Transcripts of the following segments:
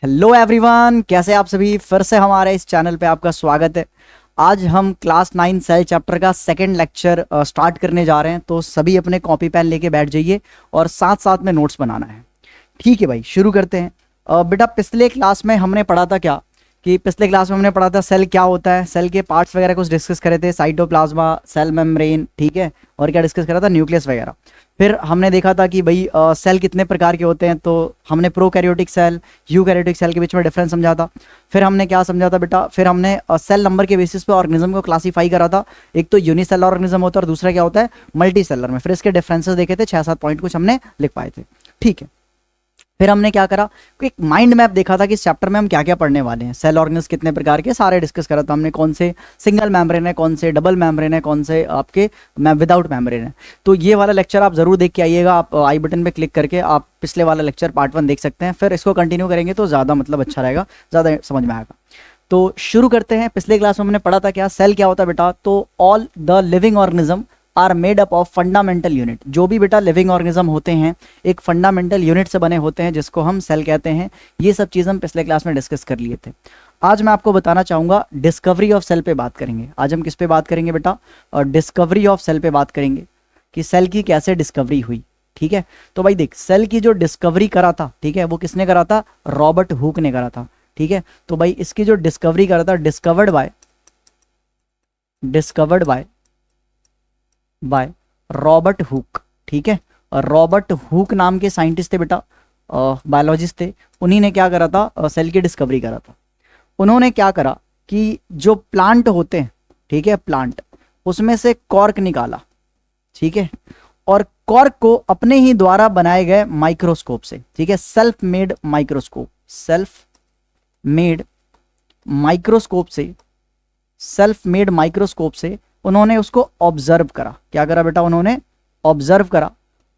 Hello everyone, कैसे आप सभी। फिर से हमारे इस चैनल पे आपका स्वागत है। आज हम क्लास 9 सेल चैप्टर का सेकंड लेक्चर स्टार्ट करने जा रहे हैं, तो सभी अपने कॉपी पेन लेके बैठ जाइए और साथ साथ में नोट्स बनाना है। ठीक है भाई, शुरू करते हैं। बेटा, पिछले क्लास में हमने पढ़ा था क्या कि पिछले क्लास में हमने पढ़ा था सेल क्या होता है, सेल के पार्ट्स वगैरह कुछ डिस्कस करे थे, साइटोप्लाज्मा, सेल मेम्ब्रेन, ठीक है, और क्या डिस्कस करा था, न्यूक्लियस वगैरह। फिर हमने देखा था कि भाई सेल कितने प्रकार के होते हैं, तो हमने प्रोकैरियोटिक सेल, यूकैरियोटिक सेल के बीच में डिफरेंस समझा था। फिर हमने क्या समझा था बेटा, फिर हमने सेल नंबर के बेसिस पे ऑर्गेनिज्म को क्लासीफाई करा था। एक तो यूनिसेलर ऑर्गेनिज्म होता है और दूसरा क्या होता है, मल्टी सेलर में। फिर इसके डिफरेंसेस देखे थे, 6-7 पॉइंट कुछ हमने लिख पाए थे। ठीक है, फिर हमने क्या करा कि एक माइंड मैप देखा था कि इस चैप्टर में हम क्या क्या पढ़ने वाले हैं। सेल ऑर्गेन्स कितने प्रकार के सारे डिस्कस करा था हमने, कौन से सिंगल मेम्ब्रेन है, कौन से डबल मेम्ब्रेन है, कौन से आपके विदाउट मेम्ब्रेन है। तो ये वाला लेक्चर आप जरूर देख के आइएगा। आप आई बटन पे क्लिक करके आप पिछले वाला लेक्चर पार्ट 1 देख सकते हैं। फिर इसको कंटिन्यू करेंगे तो ज़्यादा मतलब अच्छा रहेगा, ज़्यादा समझ में आएगा। तो शुरू करते हैं। पिछले क्लास में हमने पढ़ा था क्या, सेल क्या होता है बेटा। तो all the living organism are made up of fundamental unit. जो भी बेटा लिविंग ऑर्गेनिज्म होते हैं एक फंडामेंटल यूनिट से बने होते हैं, जिसको हम सेल कहते हैं। ये सब चीज़ हम पिछले क्लास में डिस्कस कर लिए थे। आज मैं आपको बताना चाहूँगा डिस्कवरी ऑफ सेल पे बात करेंगे। आज हम किस पे बात करेंगे बेटा, और डिस्कवरी ऑफ सेल पे बात करेंगे कि सेल की कैसे डिस्कवरी हुई। ठीक है, तो भाई देख, सेल की जो डिस्कवरी करा था, ठीक है, वो किसने करा था, रॉबर्ट हुक ने करा था। ठीक है, तो भाई इसकी जो डिस्कवरी करा था, डिस्कवर्ड बाय रॉबर्ट हुक। ठीक है, और रॉबर्ट हुक नाम के साइंटिस्ट थे बेटा, बायोलॉजिस्ट थे। उन्हीं ने क्या करा था, सेल की डिस्कवरी करा था। उन्होंने क्या करा कि जो प्लांट होते हैं, ठीक है, प्लांट, उसमें से कॉर्क निकाला। ठीक है, और कॉर्क को अपने ही द्वारा बनाए गए माइक्रोस्कोप से, ठीक है, सेल्फ मेड माइक्रोस्कोप से उन्होंने उसको ऑब्जर्व करा। क्या करा बेटा, उन्होंने ऑब्जर्व करा,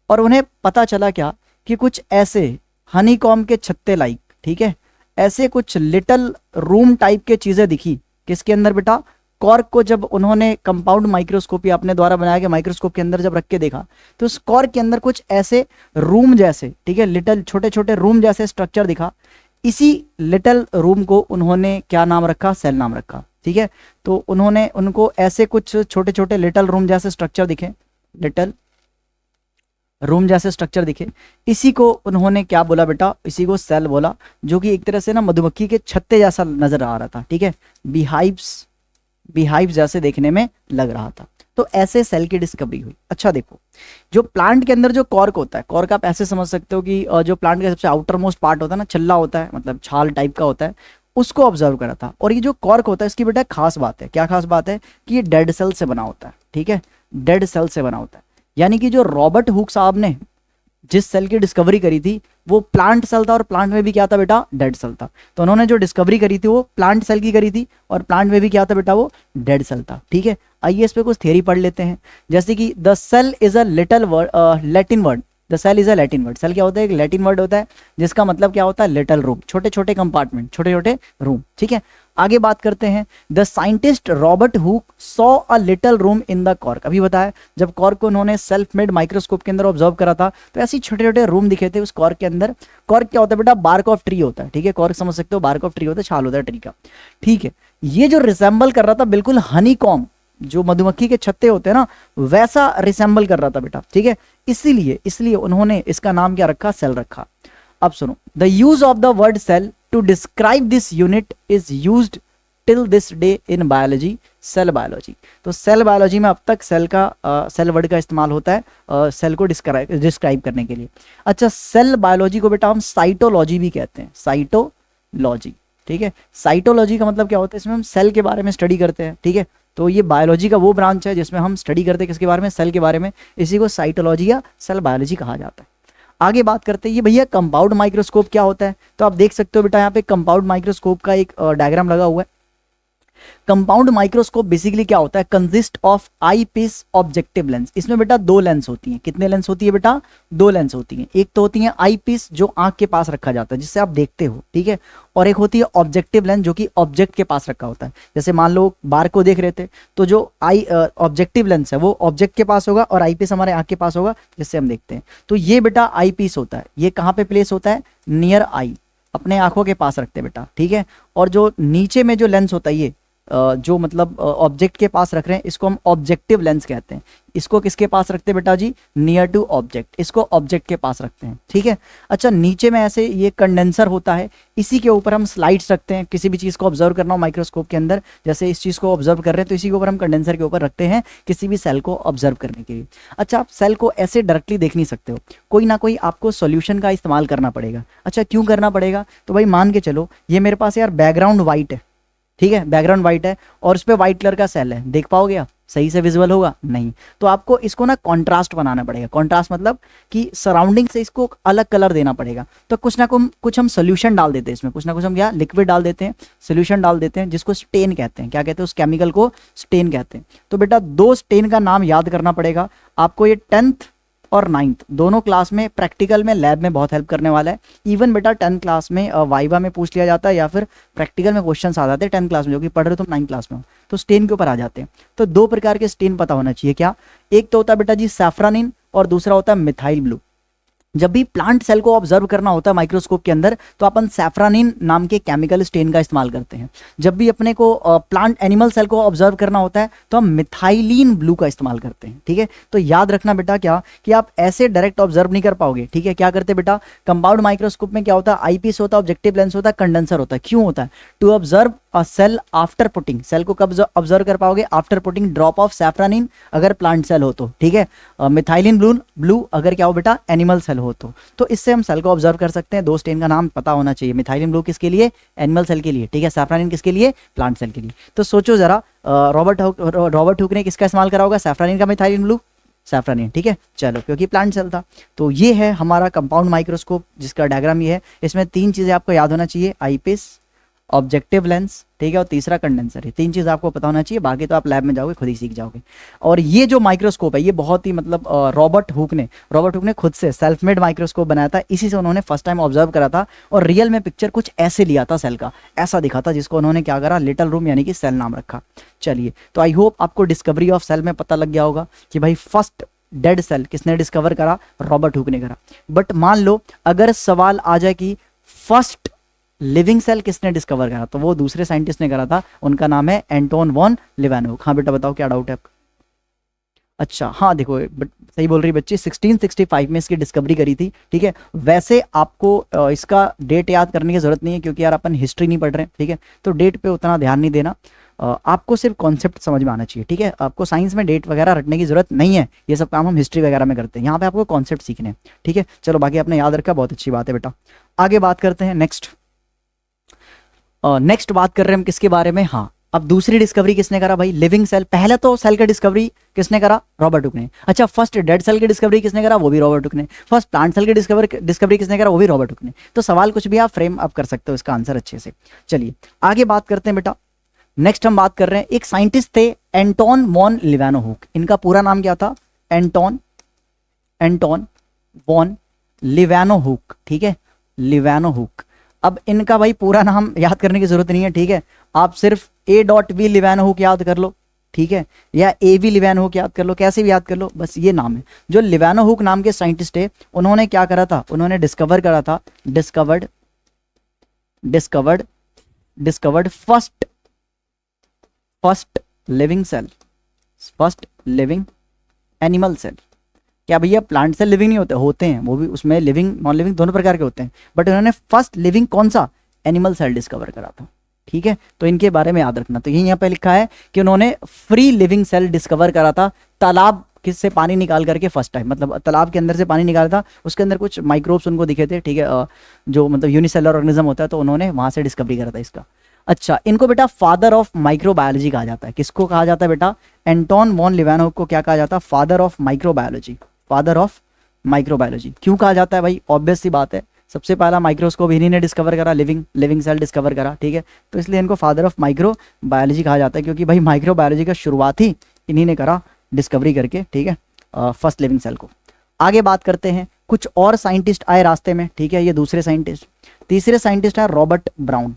और उन्हें पता चला क्या कि कुछ ऐसे हनीकॉम के छत्ते लाइक, ठीक है, ऐसे कुछ लिटिल रूम टाइप के चीजें दिखी। किसके अंदर बेटा, कॉर्क को जब उन्होंने कंपाउंड माइक्रोस्कोप या अपने द्वारा बनाया गया माइक्रोस्कोप के अंदर जब रख के देखा, तो उस कॉर्क के अंदर कुछ ऐसे रूम जैसे, ठीक है, लिटिल छोटे छोटे रूम जैसे स्ट्रक्चर दिखा। इसी लिटिल रूम को उन्होंने क्या नाम रखा, सेल नाम रखा। ठीक है, तो उन्होंने उनको ऐसे कुछ छोटे छोटे लिटिल रूम जैसे स्ट्रक्चर दिखे, इसी को उन्होंने क्या बोला बेटा, इसी को सेल बोला, जो कि एक तरह से ना मधुमक्खी के छत्ते जैसा नजर आ रहा था। ठीक है, बीहाइव्स जैसे देखने में लग रहा था। तो ऐसे सेल की डिस्कवरी हुई। अच्छा देखो, जो प्लांट के अंदर जो कॉर्क होता है, कॉर्क आप ऐसे समझ सकते हो कि जो प्लांट का सबसे आउटर मोस्ट पार्ट होता है ना, छल्ला होता है, मतलब छाल टाइप का होता है, उसको ऑब्जर्व करा था। और ये जो कॉर्क होता है, इसकी बेटा खास बात है, क्या खास बात है कि ये डेड सेल से बना होता है। ठीक है, डेड सेल से बना होता है। यानी कि जो रॉबर्ट हुक साहब ने जिस सेल की डिस्कवरी करी थी वो प्लांट सेल था, और प्लांट में भी क्या था बेटा, डेड सेल था। तो उन्होंने जो डिस्कवरी करी थी वो प्लांट सेल की करी थी, और प्लांट में भी क्या था बेटा, वो डेड सेल था। ठीक है, आइए इस पे कुछ थ्योरी पढ़ लेते हैं। जैसे कि the cell is a Latin word. The cell is a Latin word. Cell क्या होता है, एक लैटिन वर्ड होता है जिसका मतलब क्या होता है, लिटिल रूम, छोटे छोटे कंपार्टमेंट, छोटे छोटे रूम। ठीक है, आगे बात करते हैं। The scientist Robert Hooke saw a little room in the cork. अभी बताया, जब कॉर्क को उन्होंने सेल्फ मेड माइक्रोस्कोप के अंदर ऑब्जर्व करा था, तो ऐसे छोटे छोटे रूम दिखे थे उस कॉर्क के अंदर। कॉर्क क्या होता है बेटा, बार्क ऑफ ट्री होता है। ठीक है, कॉर्क समझ सकते हो, बार्क ऑफ ट्री होता है, छाल होता है ट्री का। ठीक है, ये जो रिसेंबल कर रहा था बिल्कुल हनी कॉम, जो मधुमक्खी के छत्ते होते हैं ना, वैसा रिसेंबल कर रहा था बेटा। ठीक है, इसीलिए उन्होंने इसका नाम क्या रखा, सेल रखा। अब सुनो, the use of the word cell to describe this unit is used till this day in biology, cell biology. तो सेल बायोलॉजी में अब तक सेल वर्ड का इस्तेमाल होता है सेल को डिस्क्राइब करने के लिए। अच्छा, सेल बायोलॉजी को बेटा हम साइटोलॉजी भी कहते हैं, साइटोलॉजी। ठीक है, साइटोलॉजी का मतलब क्या होता है, इसमें हम सेल के बारे में स्टडी करते हैं। ठीक है, तो ये बायोलॉजी का वो ब्रांच है जिसमें हम स्टडी करते हैं किसके बारे में, सेल के बारे में। इसी को साइटोलॉजी या सेल बायोलॉजी कहा जाता है। आगे बात करते हैं, ये भैया कंपाउंड माइक्रोस्कोप क्या होता है। तो आप देख सकते हो बेटा, यहाँ पे कंपाउंड माइक्रोस्कोप का एक डायग्राम लगा हुआ है। कंपाउंड माइक्रोस्कोप बेसिकली क्या होता है, consist of eyepiece objective lens. इसमें बेटा दो लेंस होती हैं। कितने लेंस होती है बेटा, दो लेंस होती हैं। एक तो होती है आई पीस, जो आंख के पास रखा जाता है जिससे आप देखते हो। ठीक है, और एक होती है ऑब्जेक्टिव लेंस, जो कि ऑब्जेक्ट के पास रखा होता है। जैसे मान लो बार को देख रहे थे, तो जो ऑब्जेक्टिव लेंस है वो ऑब्जेक्ट के पास होगा, और आई पीस हमारे आंख के पास होगा जिससे हम देखते हैं। तो ये बेटा आई पीस होता है। ये कहाँ पे प्लेस होता है, नियर आई। अपने आंखों के पास रखते हैं बेटा, ठीक है। और जो नीचे में जो लेंस होता है ये जो मतलब ऑब्जेक्ट के पास रख रहे हैं, इसको हम ऑब्जेक्टिव लेंस कहते हैं। इसको किसके पास रखते हैं बेटा जी? नियर टू ऑब्जेक्ट, इसको ऑब्जेक्ट के पास रखते हैं, ठीक है। अच्छा, नीचे में ऐसे ये कंडेंसर होता है, इसी के ऊपर हम स्लाइड्स रखते हैं। किसी भी चीज़ को ऑब्जर्व करना हो माइक्रोस्कोप के अंदर, जैसे इस चीज़ को ऑब्जर्व कर रहे हैं तो इसी के ऊपर हम कंडेंसर के ऊपर रखते हैं किसी भी सेल को ऑब्जर्व करने के लिए। अच्छा, आप सेल को ऐसे डायरेक्टली देख नहीं सकते हो, कोई ना कोई आपको सॉल्यूशन का इस्तेमाल करना पड़ेगा। अच्छा, क्यों करना पड़ेगा? तो भाई मान के चलो ये मेरे पास यार बैकग्राउंड वाइट है, ठीक है, बैकग्राउंड वाइट है और उस पर व्हाइट कलर का सेल है, देख पाओगे आप? सही से विजुअल होगा? नहीं। तो आपको इसको ना कॉन्ट्रास्ट बनाना पड़ेगा। कॉन्ट्रास्ट मतलब कि सराउंडिंग से इसको अलग कलर देना पड़ेगा। तो कुछ हम सोल्यूशन डाल देते हैं इसमें, कुछ ना कुछ हम क्या लिक्विड डाल देते हैं, सोल्यूशन डाल देते हैं, जिसको स्टेन कहते हैं। क्या कहते हैं? उस केमिकल को स्टेन कहते हैं। तो बेटा 2 स्टेन का नाम याद करना पड़ेगा आपको। ये 10th और 9th दोनों क्लास में प्रैक्टिकल में लैब में बहुत हेल्प करने वाला है। इवन बेटा 10th क्लास में वाइवा में पूछ लिया जाता है या फिर प्रैक्टिकल में क्वेश्चंस आ जाते हैं 10th क्लास में, जो कि पढ़ रहे हो तुम 9th क्लास में हो, तो स्टेन के ऊपर आ जाते हैं। तो 2 प्रकार के स्टेन पता होना चाहिए। क्या? एक तो होता है बेटा जी सैफ्रानिन और दूसरा होता है मिथाइल ब्लू। जब भी प्लांट सेल को ऑब्जर्व करना होता है माइक्रोस्कोप के अंदर तो अपन सैफ्रानिन नाम के केमिकल स्टेन का इस्तेमाल करते हैं। जब भी अपने को प्लांट एनिमल सेल को ऑब्जर्व करना होता है तो हम मिथाइलिन ब्लू का इस्तेमाल करते हैं, ठीक है। तो याद रखना बेटा क्या कि आप ऐसे डायरेक्ट ऑब्जर्व नहीं कर पाओगे, ठीक है। क्या करते बेटा? कंपाउंड माइक्रोस्कोप में क्या होता है? आईपीस होता है, ऑब्जेक्टिव लेंस होता है, कंडेंसर होता है। क्यों होता है? To observe a cell after putting. सेल को कब ऑब्जर्व कर पाओगे? After putting drop of safranin अगर प्लांट सेल हो तो, ठीक है। मिथाइलिन ब्लू अगर क्या हो बेटा? एनिमल सेल हो तो इससे हम सेल को ऑब्जर्व कर सकते हैं। 2 स्टेन का नाम पता होना चाहिए। मिथाइलिन ब्लू किसके लिए? एनिमल सेल के लिए, ठीक है। सैफ्रानिन किसके लिए? प्लांट सेल के लिए। तो सोचो जरा, रॉबर्ट हुक ने किसका इस्तेमाल करा होगा? सैफ्रानिन का मिथाइलिन ब्लू? सैफ्रानिन, ठीक है। चलो, क्योंकि प्लांट सेल था। तो ये है हमारा कंपाउंड माइक्रोस्कोप, जिसका डायग्राम ये है। इसमें 3 चीजें आपको याद होना चाहिए, आईपीस, ऑब्जेक्टिव लेंस, ठीक है, और तीसरा कंडेंसर है। 3 चीज़ आपको पता होना चाहिए, बाकी तो आप लैब में जाओगे खुद ही सीख जाओगे। और ये जो माइक्रोस्कोप है ये बहुत ही मतलब रॉबर्ट हुक ने खुद से सेल्फ मेड माइक्रोस्कोप बनाया था। इसी से उन्होंने फर्स्ट टाइम ऑब्जर्व करा था और रियल में पिक्चर कुछ ऐसे लिया था सेल का, ऐसा दिखा था, जिसको उन्होंने क्या करा? लिटिल रूम यानी कि सेल नाम रखा। चलिए, तो आई होप आपको डिस्कवरी ऑफ सेल में पता लग गया होगा कि भाई फर्स्ट डेड सेल किसने डिस्कवर करा? रॉबर्ट हुक ने करा। बट मान लो अगर सवाल आ जाए कि फर्स्ट लिविंग सेल किसने डिस्कवर करा, तो वो दूसरे साइंटिस्ट ने करा था, उनका नाम है एंटोन वॉन लिवानोक। हाँ बेटा बताओ क्या डाउट है आपका? अच्छा हाँ देखो, सही बोल रही बच्ची, 1665 में इसकी डिस्कवरी करी थी, ठीक है। वैसे आपको इसका डेट याद करने की जरूरत नहीं है क्योंकि यार अपन हिस्ट्री नहीं पढ़ रहे हैं, ठीक है। तो डेट पे उतना ध्यान नहीं देना, आपको सिर्फ कॉन्सेप्ट समझ में आना चाहिए, ठीक है। आपको साइंस में डेट वगैरह रटने की जरूरत नहीं है, ये सब काम हम हिस्ट्री वगैरह में करते हैं। यहाँ पे आपको कॉन्सेप्ट सीखने हैं, ठीक है। चलो बाकी आपने याद रखा, बहुत अच्छी बात है बेटा। आगे बात करते हैं नेक्स्ट बात कर रहे हैं हम किसके बारे में? हाँ, अब दूसरी डिस्कवरी किसने करा भाई? Living cell. पहले तो सेल का डिस्कवरी किसने करा? रॉबर्ट हुक ने। अच्छा, फर्स्ट डेड सेल की डिस्कवरी किसने करा? वो भी रॉबर्ट हुक ने। फर्स्ट प्लांट सेल की डिस्कवरी किसने करा? वो भी रॉबर्ट हुक ने। तो सवाल कुछ भी आप फ्रेम अप कर सकते हो इसका आंसर अच्छे से। चलिए आगे बात करते हैं बेटा। नेक्स्ट हम बात कर रहे हैं, एक साइंटिस्ट थे एंटोन वॉन लिवानोहुक। इनका पूरा नाम क्या था? एंटोन वॉन लिवानोहुक, ठीक है, लिवानोहुक। अब इनका भाई पूरा नाम याद करने की जरूरत नहीं है, ठीक है। आप सिर्फ A.V. लिवानोहुक याद कर लो, ठीक है, या A.V. लिवानोहुक याद कर लो, कैसे भी याद कर लो, बस ये नाम है। जो लिवानोहुक नाम के साइंटिस्ट है, उन्होंने क्या करा था? उन्होंने डिस्कवर करा था, discovered first living animal cell. क्या भैया प्लांट सेल लिविंग नहीं होते हैं, वो भी उसमें लिविंग नॉन लिविंग दोनों प्रकार के होते हैं, बट उन्होंने फर्स्ट लिविंग कौन सा? एनिमल सेल डिस्कवर करा था, ठीक है। तो इनके बारे में याद रखना। तो यही यहाँ पे लिखा है कि उन्होंने फ्री लिविंग सेल डिस्कवर करा था, तालाब किससे पानी निकाल करके फर्स्ट टाइम, मतलब तालाब के अंदर से पानी निकाला था, उसके अंदर कुछ माइक्रोब्स उनको दिखे थे, ठीक है, जो मतलब यूनिसेलर ऑर्गेनिज्म होता है, तो उन्होंने वहां से डिस्कवरी करा था इसका। अच्छा, इनको बेटा फादर ऑफ माइक्रोबायोलॉजी कहा जाता है। किसको कहा जाता है बेटा? एंटोन वॉन लिवानोहुक को क्या कहा जाता है? Father of microbiology. क्यों कहा जाता है भाई? ऑब्वियस सी बात है, सबसे पहला माइक्रोस्कोप इन्हीं ने डिस्कवर करा, लिविंग सेल डिस्कवर करा, ठीक है। तो इसलिए इनको फादर ऑफ माइक्रोबायोलॉजी कहा जाता है, क्योंकि भाई माइक्रोबायोलॉजी का शुरुआत ही इन्हीं ने करा डिस्कवरी करके, ठीक है, फर्स्ट लिविंग सेल को। आगे बात करते हैं, कुछ और साइंटिस्ट आए रास्ते में, ठीक है, ये दूसरे साइंटिस्ट। तीसरे साइंटिस्ट है रॉबर्ट ब्राउन।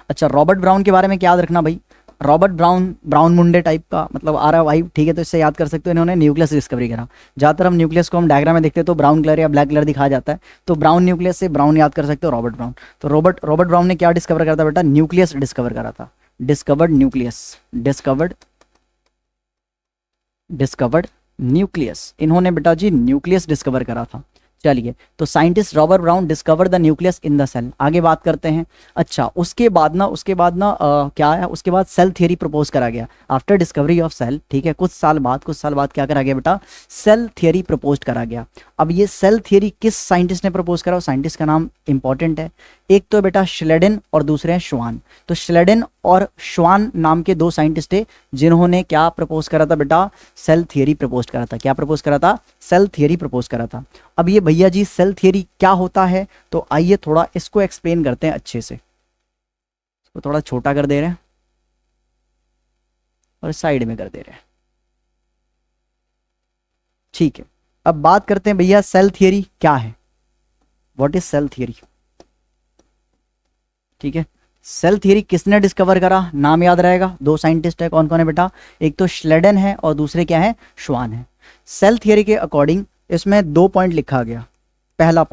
अच्छा, रॉबर्ट ब्राउन के बारे में क्या याद रखना भाई? रॉबर्ट ब्राउन मुंडे टाइप का, मतलब आ रहा है वाइब, ठीक है। तो इससे याद कर सकते हो इन्होंने न्यूक्लियस डिस्कवरी करा। ज़्यादातर हम न्यूक्लियस को हम डायग्राम में देखते हैं तो ब्राउन कलर या ब्लैक कलर दिखाया जाता है, तो ब्राउन न्यूक्लियस से ब्राउन याद कर सकते हो, रॉबर्ट ब्राउन। तो रॉबर्ट ब्राउन ने क्या डिस्कवर करा था बेटा? न्यूक्लियस डिस्कवर करा था, डिस्कवर्ड न्यूक्लियस, डिस्कवर्ड न्यूक्लियस। इन्होंने बेटा जी न्यूक्लियस डिस्कवर करा था। चलिए, तो scientist Robert Brown discover the nucleus in the cell. आगे बात करते हैं। अच्छा, उसके बाद ना क्या है, उसके बाद सेल थियरी प्रपोज करा गया आफ्टर डिस्कवरी ऑफ सेल, ठीक है। कुछ साल बाद क्या करा गया बेटा? सेल थियरी प्रपोज करा गया। अब ये सेल थियरी किस साइंटिस्ट ने प्रपोज करा? साइंटिस्ट का नाम इंपॉर्टेंट है, एक तो बेटा श्लेडेन और दूसरे हैं श्वान। तो श्लेडेन और श्वान नाम के दो साइंटिस्ट थे जिन्होंने क्या प्रपोज करा था बेटा? सेल थियरी प्रपोज करा था। क्या प्रपोज करा था? सेल थियरी प्रपोज करा था। अब ये भैया जी सेल थियरी क्या होता है, तो आइए थोड़ा इसको एक्सप्लेन करते हैं अच्छे से। इसको थोड़ा छोटा कर दे रहे हैं और साइड में कर दे रहे हैं, ठीक है। अब बात करते हैं भैया सेल थियरी क्या है, व्हाट इज सेल थियरी, ठीक है। सेल थियरी किसने डिस्कवर करा? नाम याद रहेगा, दो साइंटिस्ट है। कौन कौन है बेटा? एक तो श्लेडेन है और दूसरे क्या है? श्वान है। सेल थियरी के अकॉर्डिंग इसमें 2 पॉइंट लिखा गया। पहला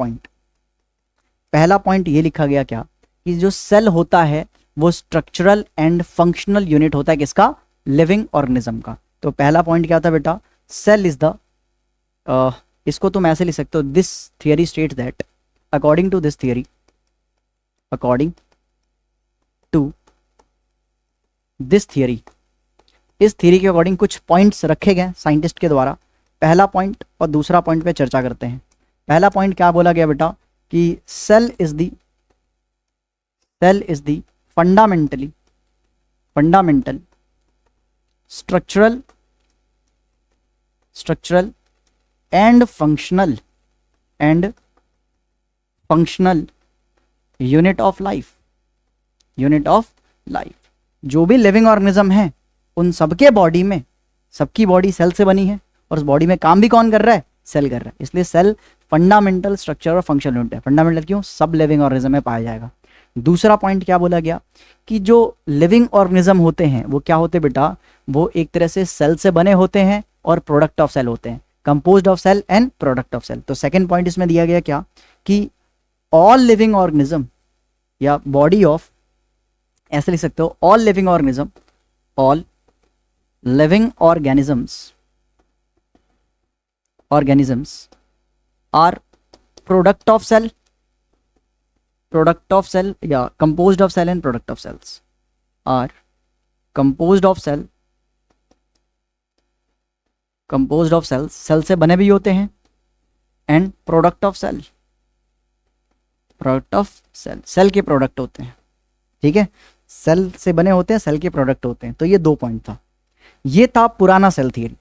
पॉइंट ये लिखा गया क्या, कि जो सेल होता है वो स्ट्रक्चरल एंड फंक्शनल यूनिट होता है किसका? लिविंग ऑर्गेनिज्म का। तो पहला पॉइंट क्या था बेटा? सेल इज द, इसको तुम ऐसे लिख सकते हो, this theory state that according to this theory, according to this theory, इस थियरी के अकॉर्डिंग कुछ पॉइंट्स रखे गए साइंटिस्ट के द्वारा। पहला पॉइंट और दूसरा पॉइंट पे चर्चा करते हैं। पहला पॉइंट क्या बोला गया बेटा? कि cell is the fundamental structural and functional unit of life. जो भी लिविंग ऑर्गेनिज्म है उन सबके बॉडी में, सबकी बॉडी सेल से बनी है और उस बॉडी में काम भी कौन कर रहा है? सेल कर रहा है। इसलिए सेल फंडामेंटल स्ट्रक्चर और फंक्शनल यूनिट है। फंडामेंटल क्यों? सब लिविंग ऑर्गेनिज्म में पाया जाएगा। दूसरा पॉइंट क्या बोला गया, कि जो लिविंग ऑर्गेनिज्म होते हैं वो क्या होते बेटा? वो एक तरह से सेल से बने होते हैं और प्रोडक्ट ऑफ सेल होते हैं, composed of cell and product of cell. तो सेकंड पॉइंट इसमें दिया गया क्या, कि ऑल लिविंग ऑर्गेनिज्म या बॉडी ऑफ, ऐसे लिख सकते हो, all living organisms are product of cell या composed of cell and product of cells, are composed of cells, cell से बने भी होते हैं, and product of cell, cell के प्रोडक्ट होते हैं, ठीक है। सेल से बने होते हैं, सेल के प्रोडक्ट होते हैं। तो ये 2 पॉइंट था। ये था पुराना सेल थियरी।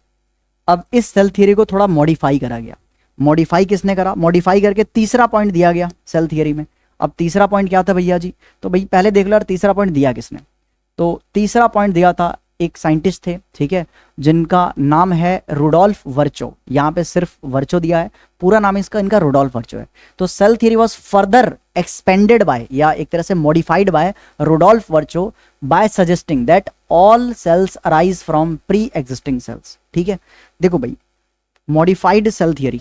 अब इस सेल थियरी को थोड़ा मॉडिफाई करा गया। मॉडिफाई किसने करा? मॉडिफाई करके तीसरा पॉइंट दिया गया सेल थियरी में। अब तीसरा पॉइंट क्या था भैया जी? तो भाई पहले देख लो यार, तीसरा पॉइंट दिया किसने? तो तीसरा पॉइंट दिया था एक साइंटिस्ट थे, ठीक है, जिनका नाम है रुडोल्फ वर्चो। यहाँ पे सिर्फ वर्चो दिया है, पूरा नाम इनका रुडोल्फ वर्चो है। तो cell theory was further expanded by, या एक तरह से modified by Rudolf Virchow, by suggesting that all cells arise from pre existing cells. ठीक है, देखो भाई, मॉडिफाइड सेल थियरी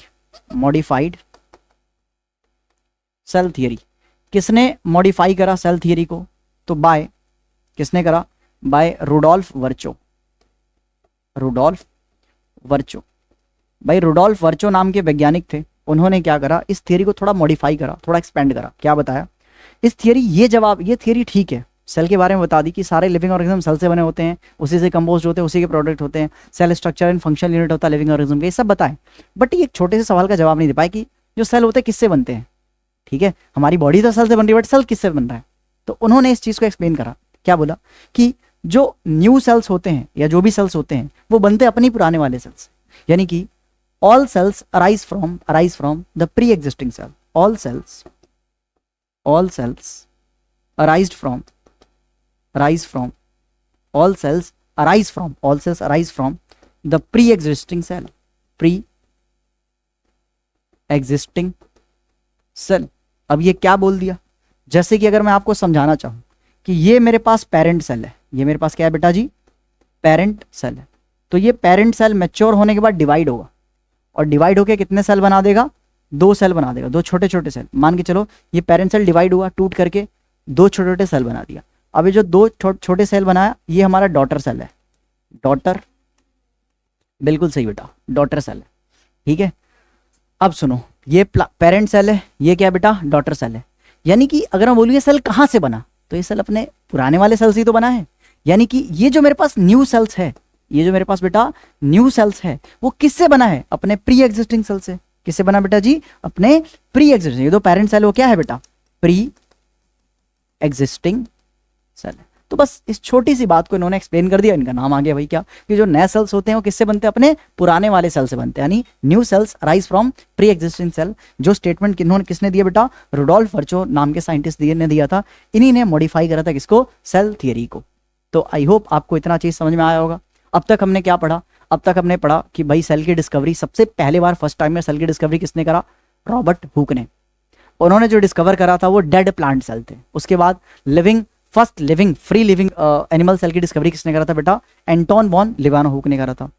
किसने मॉडिफाई करा सेल थियरी को? तो बाय, किसने करा? By Rudolf Virchow. भाई रुडोल्फ वर्चो नाम के वैज्ञानिक थे। उन्होंने क्या करा? इस थियरी को थोड़ा मॉडिफाई करा, थोड़ा एक्सपेंड करा। क्या बताया इस थियरी? ये थियरी ठीक है, सेल के बारे में बता दी कि सारे लिविंग ऑर्गेनिज्म सेल से बने होते हैं, उसी से कंपोज होते हैं, उसी के प्रोडक्ट होते हैं, cell structure and functional unit होता है लिविंग ऑर्गेनिज्म के, ये सब बताएं। बट ये एक छोटे से सवाल का जवाब नहीं दे पाए कि जो सेल होते हैं किससे बनते हैं। ठीक है, हमारी बॉडी तो सेल से बन रही है, बट सेल किससे बन रहा है? तो उन्होंने इस चीज को एक्सप्लेन करा। क्या बोला? कि जो न्यू सेल्स होते हैं या जो भी सेल्स होते हैं वो बनते अपनी पुराने वाले सेल्स, यानी कि all cells arise from the pre-existing cell. All cells arise from the pre-existing cell. अब ये क्या बोल दिया? जैसे कि अगर मैं आपको समझाना चाहूं कि ये मेरे पास पेरेंट सेल है, ये मेरे पास क्या है बेटा जी, पेरेंट सेल है। तो ये पेरेंट सेल मैच्योर होने के बाद डिवाइड होगा, और डिवाइड होके कितने सेल बना देगा, 2 सेल बना देगा, 2 छोटे छोटे सेल। मान के चलो ये पेरेंट सेल डिवाइड हुआ, टूट करके 2 छोटे छोटे सेल बना दिया। अब ये जो 2 छोटे सेल बनाया, ये हमारा डॉटर सेल है। डॉटर, बिल्कुल सही बेटा, डॉटर सेल है। ठीक है, अब सुनो, ये पेरेंट सेल है, ये क्या है बेटा, डॉटर सेल है। यानी कि अगर मैं बोलूँ ये सेल कहाँ से बना, तो ये सेल अपने पुराने वाले सेल से ही तो बना है। यानी कि ये जो मेरे पास न्यू सेल्स है, ये जो मेरे पास बेटा न्यू सेल्स है, वो किससे बना है, अपने प्री एग्जिस्टिंग सेल से। किससे बना बेटा जी, अपने प्री एग्जिस्टिंग। ये तो पेरेंट सेल वो क्या है बेटा, प्री एग्जिस्टिंग सेल है। तो बस इस छोटी सी बात को इन्होंने एक्सप्लेन कर दिया, इनका नाम आ गया भाई क्या, कि जो नए सेल्स होते हैं वो किससे बनते हैं, अपने पुराने वाले सेल से बनते हैं। यानी new cells arise from pre existing cell. जो स्टेटमेंट इन्होंने किसने दिया बेटा, रुडोल्फ वर्चो नाम के साइंटिस्ट ने दिया था। इन्हीं ने मॉडिफाई करा था किसको, सेल थियरी को। तो आई होप आपको इतना चीज समझ में आया होगा। अब तक हमने क्या पढ़ा, अब तक हमने पढ़ा कि भाई सेल की डिस्कवरी सबसे पहले बार फर्स्ट टाइम में सेल की डिस्कवरी किसने करा, रॉबर्ट हुक ने। उन्होंने जो डिस्कवर करा था वो डेड प्लांट सेल थे। उसके बाद first living free living animal cell की डिस्कवरी किसने करा था बेटा, एंटोन वॉन लिवानो हुक ने करा था।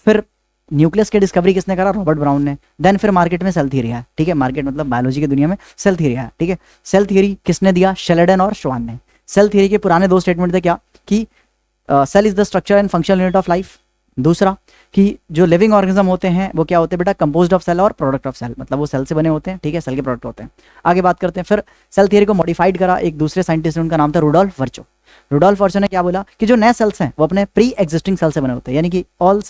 फिर न्यूक्लियस की डिस्कवरी किसने करा, रॉबर्ट ब्राउन ने। देन फिर मार्केट में सेल थियरी है। ठीक है, मार्केट मतलब बायोलॉजी की दुनिया में सेल थियरी है। ठीक है, सेल थियरी किसने दिया, शेल्डन और श्वान ने। सेल थियरी के पुराने 2 स्टेटमेंट थे क्या, कि cell is the structure and functional unit of life. दूसरा कि जो लिविंग ऑर्गेनिज्म होते हैं वो क्या होते हैं बेटा, कंपोज्ड ऑफ सेल और प्रोडक्ट ऑफ सेल, मतलब वो सेल से बने होते हैं। ठीक है, सेल के प्रोडक्ट होते हैं। आगे बात करते हैं। फिर सेल थियरी को मॉडिफाइड करा एक दूसरे साइंटिस्ट ने, उनका नाम था रुडोल्फ वर्चो। रुडोल्फ वर्चो ने क्या बोला कि जो नए सेल्स हैं वो अपने प्री एग्जिस्टिंग सेल से बने होते हैं। यानी कि all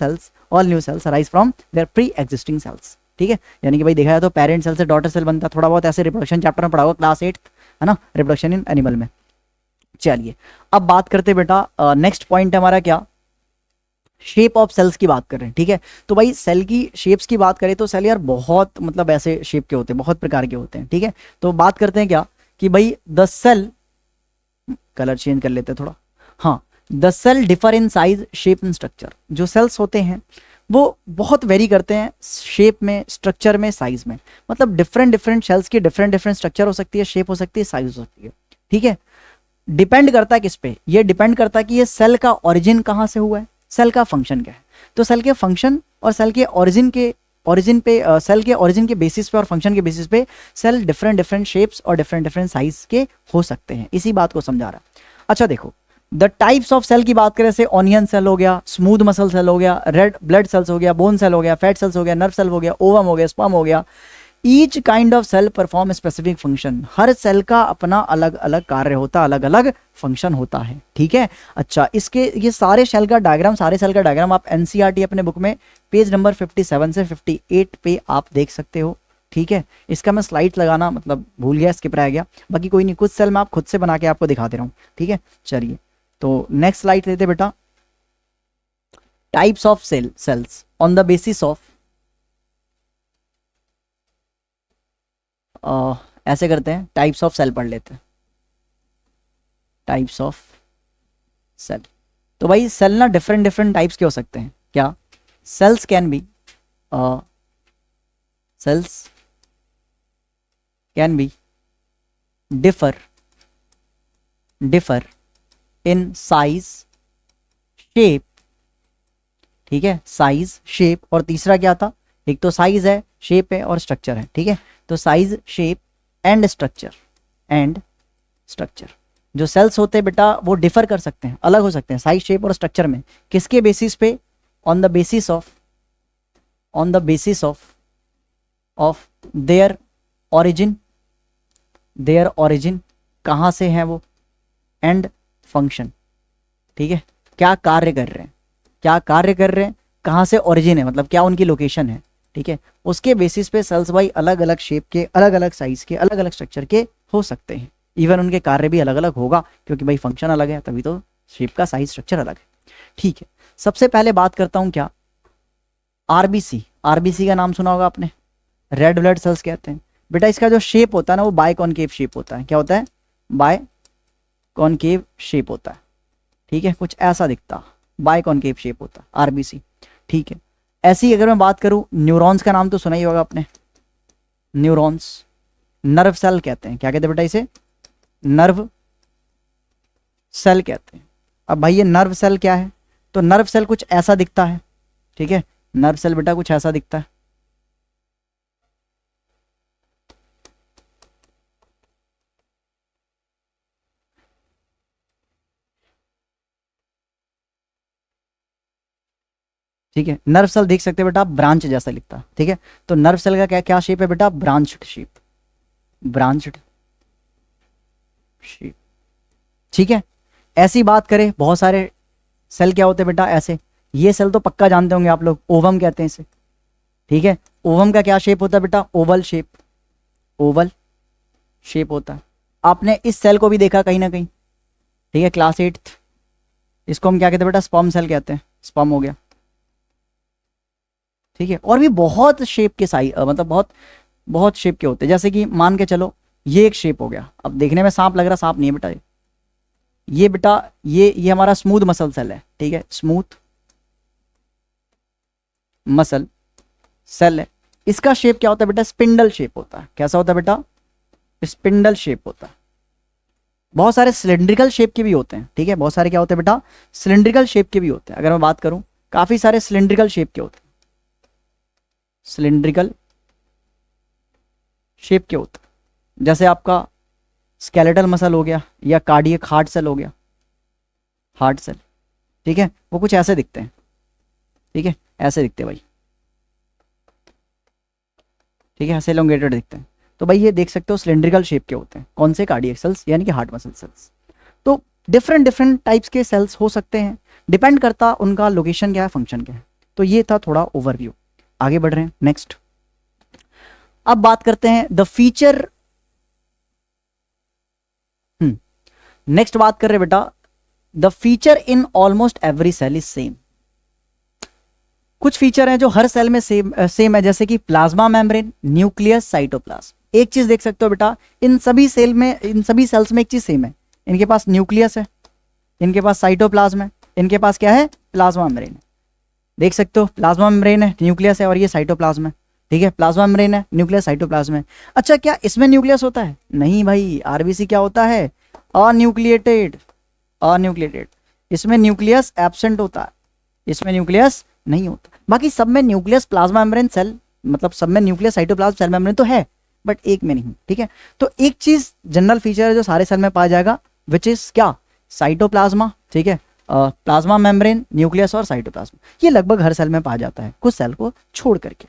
new cells arise from their pre existing cells. ठीक है, यानी कि भाई देखा जाए तो पेरेंट सेल से डॉटर सेल बनता है। थोड़ा बहुत ऐसे रिप्रोडक्शन चैप्टर में पढ़ा होगा क्लास 8, है ना, रिप्रोडक्शन इन एनिमल में। चलिए अब बात करते हैं बेटा, नेक्स्ट पॉइंट हमारा क्या, शेप ऑफ सेल्स की बात कर रहे हैं। ठीक है, तो भाई सेल की शेप्स की बात करें तो सेल यार बहुत मतलब ऐसे शेप के होते हैं, बहुत प्रकार के होते हैं। ठीक है, तो बात करते हैं क्या कि भाई द सेल, कलर चेंज कर लेते हैं थोड़ा, हाँ, the cell differ in size shape and structure. जो सेल्स होते हैं वो बहुत वेरी करते हैं शेप में, स्ट्रक्चर में, साइज में। मतलब डिफरेंट सेल्स की डिफरेंट स्ट्रक्चर हो सकती है, शेप हो सकती है, साइज हो सकती है। ठीक है, डिपेंड करता है किस पे, ये डिपेंड करता है कि ये सेल का ओरिजिन कहाँ से हुआ है, सेल का फंक्शन क्या है। तो सेल के फंक्शन और सेल के ओरिजिन पे सेल के ओरिजिन के बेसिस पे और फंक्शन के बेसिस पे सेल डिफरेंट शेप्स और डिफरेंट साइज के हो सकते हैं। इसी बात को समझा रहा है। अच्छा देखो, द टाइप्स ऑफ सेल की बात करें, जैसे ऑनियन सेल हो गया, स्मूथ मसल सेल हो गया, रेड ब्लड सेल्स हो गया, बोन सेल हो गया, फैट सेल्स हो गया, नर्व सेल हो गया, ओवम हो गया, स्पर्म हो गया। Each kind of cell perform specific function. हर सेल का अपना अलग अलग कार्य होता है, अलग अलग फंक्शन होता है। ठीक है, अच्छा इसके ये सारे सेल का डायग्राम आप एनसीईआरटी अपने बुक में पेज नंबर 57 से 58 पे आप देख सकते हो। ठीक है, इसका मैं स्लाइड लगाना मतलब भूल गया, स्किप रह गया, बाकी कोई नहीं, कुछ सेल मैं आप खुद से बना के आपको दिखा दे रहा हूँ। ठीक है, चलिए तो नेक्स्ट स्लाइड लेते बेटा, types of cells on the basis of, ऐसे करते हैं, टाइप्स ऑफ सेल पढ़ लेते हैं। टाइप्स ऑफ सेल, तो भाई सेल ना डिफरेंट टाइप्स के हो सकते हैं। क्या, cells can be differ in size, shape. ठीक है, साइज, शेप, और तीसरा क्या था, एक तो साइज है, शेप है और स्ट्रक्चर है। ठीक है, तो साइज, शेप एंड स्ट्रक्चर। जो सेल्स होते हैं बेटा वो डिफर कर सकते हैं, अलग हो सकते हैं साइज, शेप और स्ट्रक्चर में। किसके बेसिस पे, on the basis of their origin, कहाँ से हैं वो, एंड फंक्शन। ठीक है, क्या कार्य कर रहे हैं, कहाँ से ओरिजिन है, मतलब क्या उनकी लोकेशन है। ठीक है, उसके बेसिस पे सेल्स भाई अलग अलग शेप के, अलग अलग साइज के, अलग अलग स्ट्रक्चर के हो सकते हैं। इवन उनके कार्य भी अलग अलग होगा, क्योंकि भाई फंक्शन अलग है, तभी तो शेप का साइज स्ट्रक्चर अलग है। ठीक है, सबसे पहले बात करता हूं क्या, आरबीसी का नाम सुना होगा आपने, रेड ब्लड सेल्स कहते हैं। बेटा इसका जो शेप होता है ना वो बायकॉन्केव शेप होता है। क्या होता है, बायकॉन्केव शेप होता है। ठीक है, कुछ ऐसा दिखता, बायकॉन्केव शेप होता है आरबीसी। ठीक है, ऐसी अगर मैं बात करूं, न्यूरॉन्स का नाम तो सुना ही होगा आपने, न्यूरॉन्स नर्व सेल कहते हैं। क्या कहते हैं बेटा इसे, नर्व सेल कहते हैं। अब भाई ये नर्व सेल क्या है, तो नर्व सेल कुछ ऐसा दिखता है, ठीक है, नर्व सेल बेटा कुछ ऐसा दिखता है। ठीक है, नर्व सेल देख सकते हैं बेटा, ब्रांच जैसा लिखता है, ठीक है। तो नर्व सेल का क्या क्या शेप है बेटा, ब्रांच्ड शेप, ब्रांच्ड शेप, ठीक है। ऐसी बात करें, बहुत सारे सेल क्या होते हैं बेटा ऐसे, ये सेल तो पक्का जानते होंगे आप लोग, ओवम कहते हैं इसे, ठीक है। ओवम का क्या शेप होता है बेटा, ओवल शेप, ओवल शेप होता है। आपने इस सेल को भी देखा कहीं ना कहीं, ठीक है, क्लास 8th। इसको हम क्या कहते हैं बेटा, स्पर्म सेल कहते हैं, स्पर्म हो गया, ठीक है। और भी बहुत शेप के साइज, मतलब बहुत बहुत शेप के होते हैं, जैसे कि मान के चलो ये एक शेप हो गया, अब देखने में सांप लग रहा, सांप नहीं है बेटा ये बेटा, ये हमारा स्मूथ मसल सेल है, ठीक है, स्मूथ मसल सेल है। इसका शेप क्या होता है बेटा, स्पिंडल शेप होता है। कैसा होता है बेटा, स्पिंडल शेप होता है। बहुत सारे सिलेंड्रिकल शेप के भी होते हैं, ठीक है, बहुत सारे क्या होते हैं बेटा, सिलेंड्रिकल शेप के भी होते हैं। अगर मैं बात करूं, काफी सारे सिलेंड्रिकल शेप के होते हैं, सिलेंड्रिकल शेप के होते हैं। जैसे आपका स्केलेटल मसल हो गया, या कार्डियक हार्ट सेल हो गया, हार्ट सेल, ठीक है, वो कुछ ऐसे दिखते हैं, ठीक है, ऐसे दिखते हैं भाई, ठीक है, ऐसे एलोंगेटेड दिखते हैं। तो भाई ये देख सकते हो सिलेंड्रिकल शेप के होते हैं, कौन से, कार्डियक सेल्स यानी कि हार्ट मसल सेल्स। तो डिफरेंट डिफरेंट टाइप्स के सेल्स हो सकते हैं, डिपेंड करता उनका लोकेशन क्या है, फंक्शन क्या है। तो ये था थोड़ा ओवरव्यू। आगे बढ़ रहे हैं नेक्स्ट। अब बात करते हैं द फीचर, नेक्स्ट बात कर रहे बेटा, the feature in almost every cell is same. कुछ फीचर हैं जो हर सेल में सेम है, जैसे कि प्लाज्मा मेम्ब्रेन, न्यूक्लियस, साइटोप्लाज्म। एक चीज देख सकते हो बेटा, इन सभी सेल में, इन सभी सेल्स में एक चीज सेम है, इनके पास न्यूक्लियस है, इनके पास साइटोप्लाज्म है, इनके पास क्या है, प्लाज्मा मेम्ब्रेन है। देख सकते हो, प्लाज्मा मेम्ब्रेन है, न्यूक्लियस है, और ये साइटोप्लाज्म है, ठीक है, प्लाज्मा मेम्ब्रेन है, न्यूक्लियस, साइटोप्लाज्म है। अच्छा, क्या इसमें न्यूक्लियस होता है? नहीं भाई, आरबीसी क्या होता है, अन्यूक्लिएटेड, अन्यूक्लिएटेड। इसमें न्यूक्लियस एब्सेंट होता है, इसमें न्यूक्लियस नहीं होता। बाकी सब में न्यूक्लियस, प्लाज्मा मेम्ब्रेन, सेल, मतलब सब में न्यूक्लियस, साइटोप्लाज्म, सेल मेम्ब्रेन तो है, बट एक में नहीं, ठीक है। तो एक चीज जनरल फीचर है जो सारे सेल में पाया जाएगा, विच इज क्या, साइटोप्लाज्मा, ठीक है, प्लाज्मा मेम्ब्रेन, न्यूक्लियस और साइटोप्लाज्म। ये लगभग हर सेल में पाया जाता है, कुछ सेल को छोड़ करके।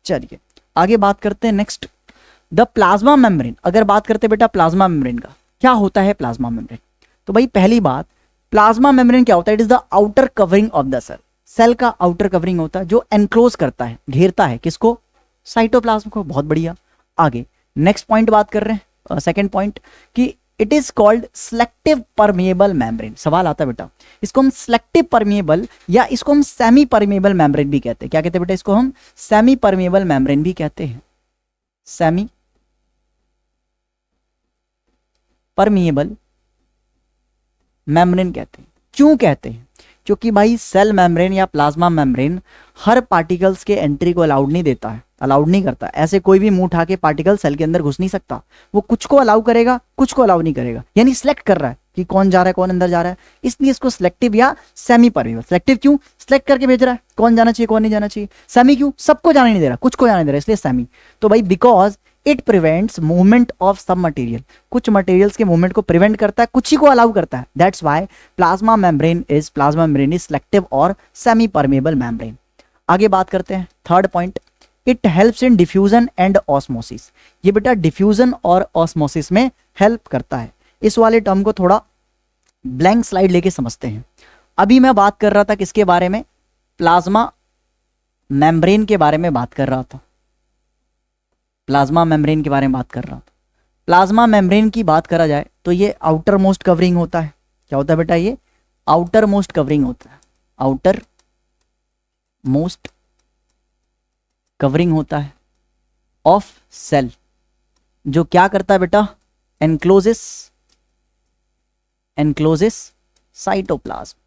चलिए आगे बात करते हैं नेक्स्ट, द प्लाज्मा मेम्ब्रेन। अगर बात करते हैं बेटा प्लाज्मा मेम्ब्रेन का, क्या होता है प्लाज्मा मेम्ब्रेन? तो भाई पहली बात, प्लाज्मा मेम्ब्रेन क्या होता है, it is the outer covering of the cell. Cell का आउटर कवरिंग होता है जो एनक्लोज करता है, घेरता है किसको, साइटोप्लाज्म को। बहुत बढ़िया। आगे नेक्स्ट पॉइंट बात कर रहे हैं, सेकंड पॉइंट, कि it is called selective permeable membrane. सवाल आता है बेटा, इसको हम सिलेक्टिव परमिएबल या इसको हम सेमी परमिएबल मेम्ब्रेन भी कहते हैं। क्या कहते हैं बेटा, इसको हम सेमी परमिएबल मेम्ब्रेन भी कहते हैं, सेमी परमिएबल मेम्ब्रेन कहते हैं। क्यों कहते हैं? क्योंकि भाई सेल मेम्ब्रेन या प्लाज्मा मेम्ब्रेन हर पार्टिकल्स के एंट्री को अलाउड नहीं देता है, अलाउड नहीं करता। ऐसे कोई भी मुंह उठा के पार्टिकल सेल के अंदर घुस नहीं सकता। वो कुछ को अलाउ करेगा, कुछ को अलाउ नहीं करेगा, यानी सिलेक्ट कर रहा है कि कौन जा रहा है, कौन अंदर जा रहा है। इसलिए इसको सिलेक्टिव या सेमी परमिएबल। सिलेक्टिव क्यों, सिलेक्ट करके भेज रहा है कौन जाना चाहिए, कौन नहीं जाना चाहिए। सेमी क्यों, सबको जाने नहीं दे रहा, कुछ को जाने दे रहा है, इसलिए सेमी। तो भाई because it prevents movement of सब मटेरियल, कुछ मटेरियल्स के मूवमेंट को प्रिवेंट करता है, कुछ ही को अलाउ करता है। That's why plasma membrane is selective और सेमी परमेबल मेम्ब्रेन। आगे बात करते हैं third point, it helps in diffusion and osmosis. ये बेटा डिफ्यूजन और ऑस्मोसिस में हेल्प करता है। इस वाले टर्म को थोड़ा ब्लैंक स्लाइड लेके समझते हैं। अभी मैं बात कर रहा था किसके बारे में, प्लाज्मा मेम्ब्रेन के बारे में बात कर रहा था, प्लाज्मा मेम्ब्रेन के बारे में बात कर रहा था। प्लाज्मा मेम्ब्रेन की बात करा जाए तो ये आउटर मोस्ट कवरिंग होता है। क्या होता है बेटा, ये आउटर मोस्ट कवरिंग होता है, आउटर मोस्ट कवरिंग होता है ऑफ सेल, जो क्या करता है बेटा, एनक्लोजेस साइटोप्लाज्म,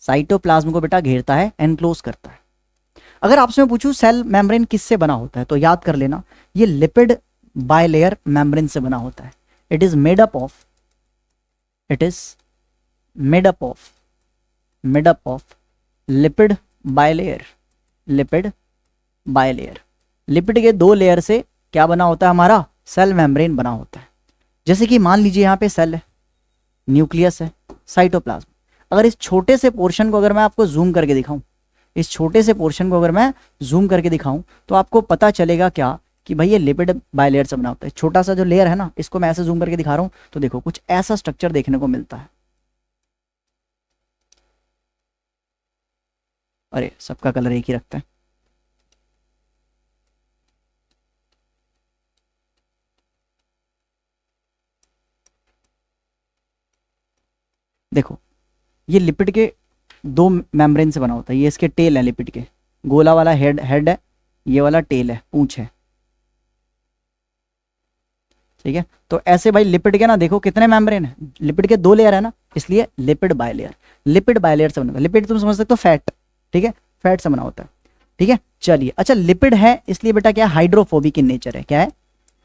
साइटोप्लाज्म को बेटा घेरता है, एनक्लोज करता है। अगर आपसे मैं पूछूं सेल मेम्ब्रेन किससे बना होता है, तो याद कर लेना ये लिपिड बायलेयर मेम्ब्रेन से बना होता है। It is made up of made up of lipid bilayer, lipid bilayer. Lipid के 2 लेयर से क्या बना होता है हमारा, सेल मेम्ब्रेन बना होता है। जैसे कि मान लीजिए यहाँ पे सेल है, न्यूक्लियस है, साइटोप्लाज्म। अगर इस छोटे से पोर्शन को अगर मैं आपको जूम करके दिखाऊं, इस छोटे से पोर्शन को अगर मैं जूम करके दिखाऊं तो आपको पता चलेगा क्या कि भाई ये लिपिड बायलेयर से बना होता है। छोटा सा जो लेयर है ना, इसको मैं ऐसे जूम करके दिखा रहा हूं तो देखो कुछ ऐसा स्ट्रक्चर देखने को मिलता है। अरे सबका कलर एक ही रखता है। देखो ये लिपिड के 2 मेम्ब्रेन से बना होता है। ये इसके टेल है लिपिड के, गोला वाला हेड है, ये वाला टेल है, पूंछ है। ठीक है, तो ऐसे भाई लिपिड के ना देखो कितने मेम्ब्रेन है, लिपिड के 2 लेयर है ना, इसलिए लिपिड बायलेयर। लिपिड बायलेयर से बना होता है। लिपिड तुम समझ सकते हो फैट, ठीक है, फैट से बना होता है। ठीक है, चलिए अच्छा लिपिड है इसलिए बेटा क्या है, हाइड्रोफोबिक इन नेचर है। क्या है,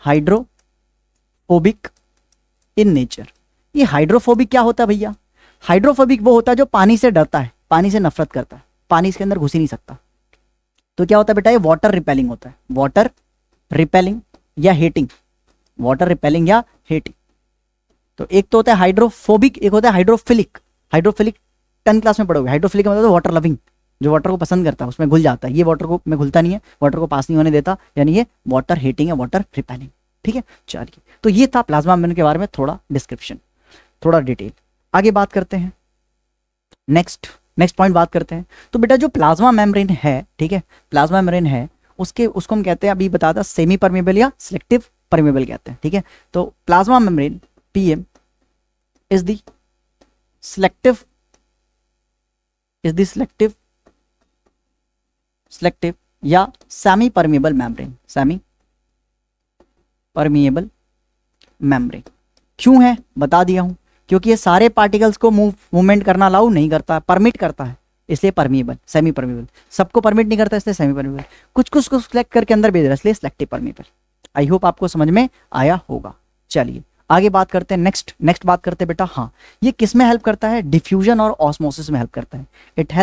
हाइड्रोफोबिक इन नेचर। ये हाइड्रोफोबिक क्या होता है भैया, हाइड्रोफोबिक वो होता है जो पानी से डरता है, पानी से नफरत करता है, पानी इसके अंदर घुस ही नहीं सकता। तो क्या होता है बेटा, ये वाटर रिपेलिंग होता है, वाटर रिपेलिंग या हेटिंग, वाटर रिपेलिंग या हेटिंग। तो एक तो होता है हाइड्रोफोबिक, एक होता है हाइड्रोफिलिक। हाइड्रोफिलिक 10th क्लास में पढ़ोगे। हाइड्रोफिलिक का मतलब वाटर लविंग, जो वाटर को पसंद करता है, उसमें घुल जाता है। ये वाटर को में घुलता नहीं है, वाटर को पास नहीं होने देता, यानी ये वाटर हेटिंग है, वाटर रिपेलिंग। ठीक है, चलिए तो ये था प्लाज्मा मेम्ब्रेन के बारे में थोड़ा डिस्क्रिप्शन, थोड़ा डिटेल। आगे बात करते हैं, नेक्स्ट पॉइंट बात करते हैं। तो बेटा जो प्लाज्मा मेम्ब्रेन है, ठीक है, प्लाज्मा मेम्ब्रेन है उसको हम कहते हैं, अभी बताता, सेमी परमेबल या सिलेक्टिव परमेबल कहते हैं। ठीक है, तो plasma membrane PM is the selective या semi permeable membrane, semi permeable membrane. क्यों है बता दिया हूं, क्योंकि ये सारे पार्टिकल्स को मूवमेंट करना अलाउ नहीं करता, परमिट करता है, इसलिए परमिएबल, सेमी परमिएबल। सबको परमिट नहीं करता इसलिए सेमी परमिएबल, कुछ को सिलेक्ट करके अंदर भेज रहा है इसलिए सिलेक्टिव परमिएबल। आई होप आपको समझ में आया होगा। चलिए आगे बात करते हैं, नेक्स्ट बात करते हैं बेटा। हाँ, ये किस में हेल्प करता है, डिफ्यूजन और ऑस्मोसिस में हेल्प करता है। It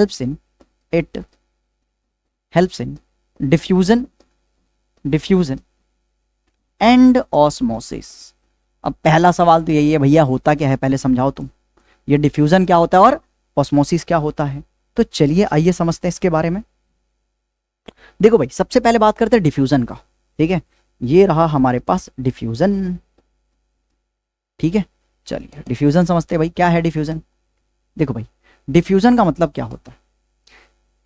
helps in diffusion and osmosis. अब पहला सवाल तो यही है भैया, होता क्या है पहले समझाओ तुम, ये डिफ्यूजन क्या होता है और ऑस्मोसिस क्या होता है। तो चलिए आइए समझते हैं इसके बारे में। देखो भाई सबसे पहले बात करते हैं डिफ्यूजन का। ठीक है, ये रहा हमारे पास डिफ्यूजन। ठीक है, चलिए डिफ्यूजन समझते हैं भाई, क्या है डिफ्यूजन। देखो भाई डिफ्यूजन का मतलब क्या होता है,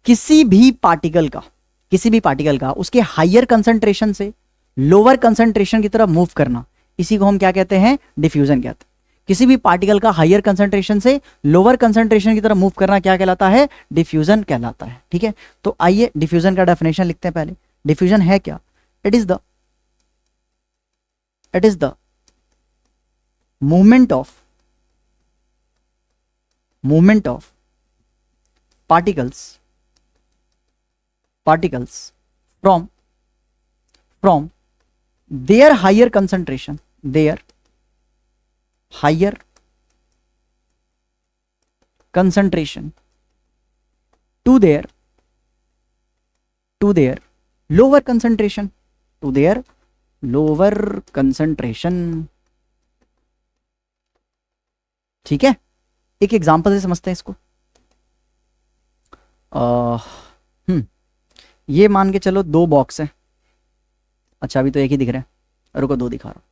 किसी भी पार्टिकल का उसके हायर कंसंट्रेशन से लोअर कंसंट्रेशन की तरफ मूव करना, इसी को हम क्या कहते हैं, डिफ्यूजन कहते हैं। किसी भी पार्टिकल का हायर कंसंट्रेशन से लोअर कंसंट्रेशन की तरफ मूव करना क्या कहलाता है, डिफ्यूजन कहलाता है। ठीक है, तो आइए डिफ्यूजन का डेफिनेशन लिखते हैं पहले। डिफ्यूजन है क्या, it is the movement of particles from their higher concentration to their lower concentration, ठीक है, एक एग्जांपल से समझते हैं इसको। ये मान के चलो 2 बॉक्स है। अच्छा अभी तो एक ही दिख रहा है, रुको 2 दिखा रहा हूं।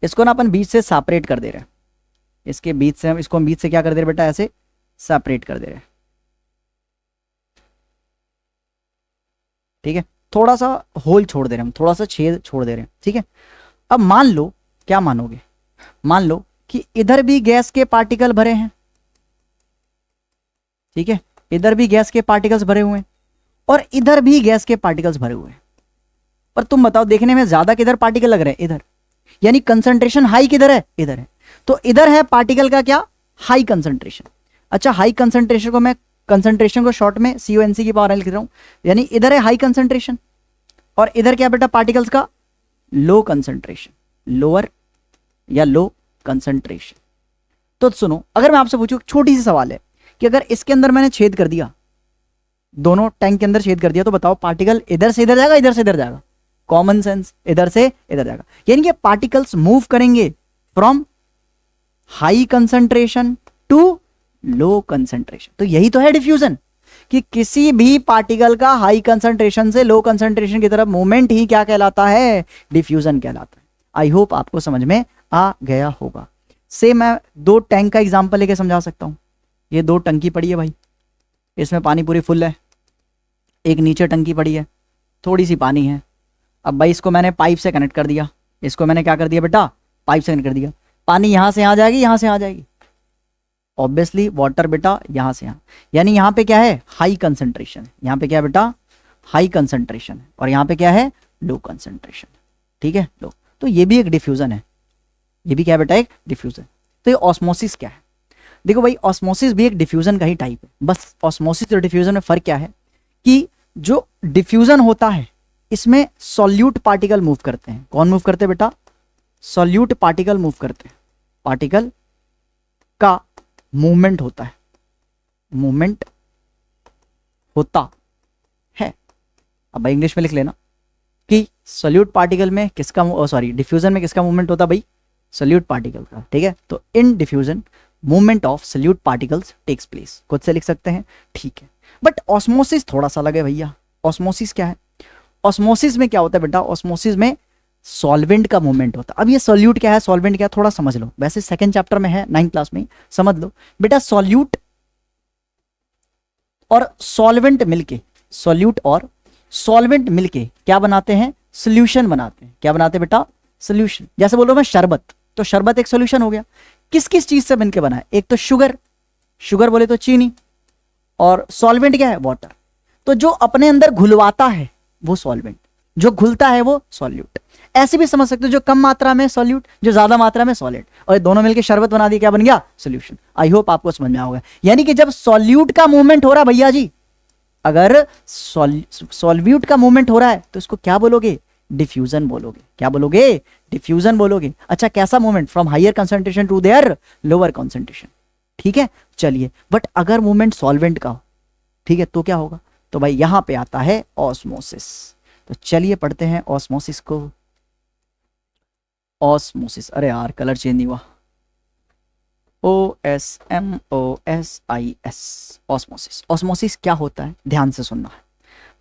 इसको ना अपन बीच से सेपरेट कर दे रहे हैं, इसके बीच से हम बीच से क्या कर दे रहे बेटा, ऐसे सेपरेट कर दे रहे हैं। ठीक है, थोड़ा सा होल छोड़ दे रहे हैं हम, थोड़ा सा छेद छोड़ दे रहे हैं। ठीक है, अब मान लो, क्या मानोगे, मान लो कि इधर भी गैस के पार्टिकल भरे हैं। ठीक है, इधर भी गैस के पार्टिकल्स भरे हुए हैं और इधर भी गैस के पार्टिकल्स भरे हुए हैं। पर तुम बताओ देखने में ज्यादा किधर पार्टिकल लग रहे हैं, इधर, यानी कंसंट्रेशन हाई किधर है, इधर है। तो इधर है पार्टिकल का क्या, हाई कंसंट्रेशन। अच्छा हाई कंसंट्रेशन को मैं कंसंट्रेशन को शॉर्ट में CONC की पावर लिख रहा हूं, यानी इधर है हाई कंसंट्रेशन और इधर क्या बेटा, पार्टिकल्स का लो कंसंट्रेशन, लोअर या लो कंसंट्रेशन। तो सुनो, अगर मैं आपसे पूछूं, छोटी सी सवाल है कि अगर इसके अंदर मैंने छेद कर दिया, दोनों टैंक के अंदर छेद कर दिया, तो बताओ पार्टिकल इधर से इधर जाएगा, इधर से इधर जाएगा? कॉमन सेंस, इधर से इधर जाएगा। यानी कि पार्टिकल्स मूव करेंगे from high concentration to low concentration. तो यही तो है डिफ्यूजन, कि किसी भी पार्टिकल का हाई कंसंट्रेशन से लो कंसंट्रेशन की तरफ मूवमेंट ही क्या कहलाता है? डिफ्यूजन कहलाता है। आई होप आपको समझ में आ गया होगा। से मैं दो टैंक का एग्जांपल लेके समझा सकता हूं। ये दो टंकी पड़ी है भाई, इसमें पानी पूरी फुल है, एक नीचे टंकी पड़ी है, थोड़ी सी पानी है। अब भाई इसको मैंने पाइप से कनेक्ट कर दिया, इसको मैंने क्या कर दिया बेटा? पाइप से कनेक्ट कर दिया। पानी यहां से आ जाएगी, यहां से आ जाएगी, ऑब्वियसली वाटर बेटा यहां से यहां, यानी यहां पे क्या है? High concentration. यहां पे क्या है बेटा? हाई कंसंट्रेशन है, और यहां पे क्या है? Low concentration. ठीक है, लो। तो ये भी एक डिफ्यूजन है, ये भी क्या है बेटा? एक डिफ्यूजन। तो ये ऑस्मोसिस क्या है? देखो भाई, ऑस्मोसिस भी एक डिफ्यूजन का ही टाइप है। बस ऑस्मोसिस और डिफ्यूजन में फर्क क्या है कि जो डिफ्यूजन होता है इसमें सॉल्यूट पार्टिकल मूव करते हैं। कौन मूव करते हैं बेटा? सॉल्यूट पार्टिकल मूव करते हैं। पार्टिकल का मूवमेंट होता है, मूवमेंट होता है। अब भाई इंग्लिश में लिख लेना कि सॉल्यूट पार्टिकल में किसका, सॉरी डिफ्यूजन में किसका मूवमेंट होता है भाई? सॉल्यूट पार्टिकल का। ठीक है, तो in diffusion movement of solute particles takes place. खुद से लिख सकते हैं, ठीक है। बट ऑस्मोसिस थोड़ा सा अलग है भैया। ऑस्मोसिस क्या है? ऑस्मोसिस में क्या होता है बेटा? ऑस्मोसिस में सॉल्वेंट का मूवमेंट होता है। अब ये सॉल्यूट क्या है, सॉल्वेंट क्या है, थोड़ा समझ लो। वैसे सेकंड चैप्टर में है, 9th क्लास में, समझ लो बेटा। सॉल्यूट और सॉल्वेंट मिलके, सॉल्यूट और सॉल्वेंट मिलके क्या बनाते हैं? सोल्यूशन बनाते हैं। क्या बनाते हैं बेटा? सोल्यूशन। जैसे बोल रहा हूं मैं शरबत, तो शरबत एक सोल्यूशन हो गया। किस किस चीज से बनके बना है? एक तो शुगर, शुगर बोले तो चीनी, और सॉल्वेंट क्या है? वाटर। तो जो अपने अंदर घुलवाता है वो सॉल्वेंट, जो घुलता है वो सॉल्यूट। ऐसे भी समझ सकते हो, जो कम मात्रा में सॉल्यूट, जो ज्यादा मात्रा में सॉलिड, और ये दोनों मिलकर शरबत बना दिया, क्या बन गया? सॉल्यूशन। आई होप आपको समझ में आ होगा। यानी कि जब सॉल्यूट का मूवमेंट हो रहा है भैया जी, अगर सॉल्यूट का मूवमेंट हो रहा है तो इसको क्या बोलोगे? डिफ्यूजन बोलोगे। क्या बोलोगे? डिफ्यूजन बोलोगे। अच्छा, कैसा movement? From higher concentration to their lower concentration. ठीक है, चलिए। बट अगर मूवमेंट सॉल्वेंट का हो, ठीक है, तो क्या होगा? तो भाई यहां पे आता है ऑस्मोसिस। तो चलिए पढ़ते हैं ऑस्मोसिस को। ऑस्मोसिस, अरे यार कलर चेंज नहीं हुआ, OSMOSIS, ऑस्मोसिस। ऑस्मोसिस क्या होता है, ध्यान से सुनना है।